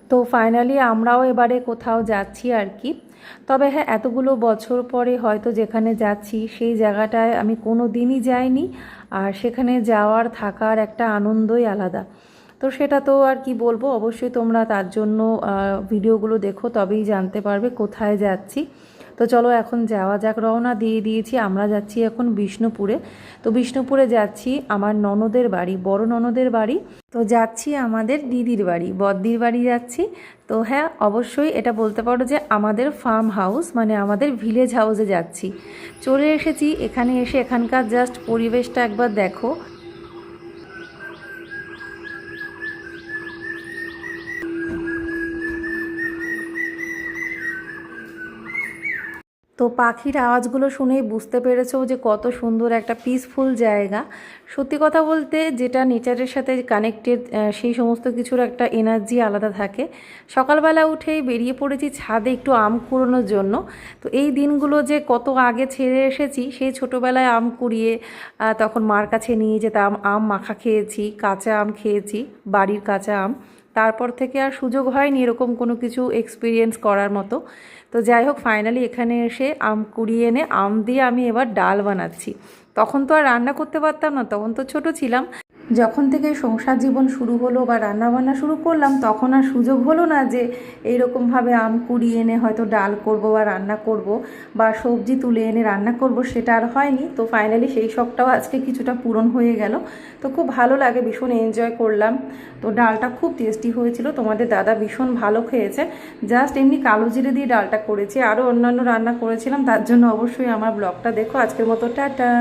তো ফাইনালি আমরাও এবারে কোথাও যাচ্ছি আর কি। তবে হ্যাঁ, এতগুলো বছর পরে হয়তো যেখানে যাচ্ছি সেই জায়গাটায় আমি কোনো দিনই যাইনি, আর সেখানে যাওয়ার থাকার একটা আনন্দই আলাদা। তো সেটা তো আর কি বলবো, অবশ্যই তোমরা তার জন্য ভিডিওগুলো দেখো, তবেই জানতে পারবে কোথায় যাচ্ছি। তো চলো এখন যাওয়া যাক, রওনা দিয়ে দিয়েছি। আমরা যাচ্ছি এখন বিষ্ণুপুরে। তো বিষ্ণুপুরে যাচ্ছি আমার ননদের বাড়ি, বড় ননদের বাড়ি। তো যাচ্ছি আমাদের দিদির বাড়ি, বদ্দির বাড়ি যাচ্ছি। তো হ্যাঁ, অবশ্যই এটা বলতে পারো যে আমাদের ফার্ম হাউস, মানে আমাদের ভিলেজ হাউসে যাচ্ছি। চলে এসেছি এখানে, এসে এখানকার জাস্ট পরিবেশটা একবার দেখো। তো পাখির আওয়াজগুলো শুনেই বুঝতে পেরেছো যে কত সুন্দর একটা পিসফুল জায়গা। সত্যি কথা বলতে, যেটা নেচারের সাথে কানেক্টেড, সেই সমস্ত কিছুর একটা এনার্জি আলাদা থাকে। সকালবেলা উঠেই বেরিয়ে পড়েছি ছাদে একটু আম কুড়োনোর জন্য। তো এই দিনগুলো যে কত আগে ছেড়ে এসেছি, সেই ছোটোবেলায় আম কুড়িয়ে তখন মার কাছে নিয়ে যেতাম, আম মাখা খেয়েছি, কাঁচা আম খেয়েছি, বাড়ির কাঁচা আম। তারপর থেকে আর সুযোগ হয়নি এরকম কোনো কিছু এক্সপিরিয়েন্স করার মতো। তো যাই হোক, ফাইনালি এখানে এসে আম কুড়িয়ে এনে আম দিয়ে আমি এবার ডাল বানাচ্ছি। তখন তো আর রান্না করতে পারতাম না, তখন তো ছোট ছিলাম। যখন থেকে সংসার জীবন শুরু হলো বা রান্নাবান্না শুরু করলাম, তখন আর সুযোগ হলো না যে এইরকমভাবে আম কুড়িয়ে এনে হয়তো ডাল করব বা রান্না করব, বা সবজি তুলে এনে রান্না করব, সেটা আর হয়নি। তো ফাইনালি সেই শখটাও আজকে কিছুটা পূরণ হয়ে গেল। তো খুব ভালো লাগে, ভীষণ এনজয় করলাম। তো ডালটা খুব টেস্টি হয়েছিল, তোমাদের দাদা ভীষণ ভালো খেয়েছে। জাস্ট এমনি কালো জিরে দিয়ে ডালটা করেছি, আরও অন্যান্য রান্না করেছিলাম, তার জন্য অবশ্যই আমার ব্লগটা দেখো। আজকের মতো টাটা।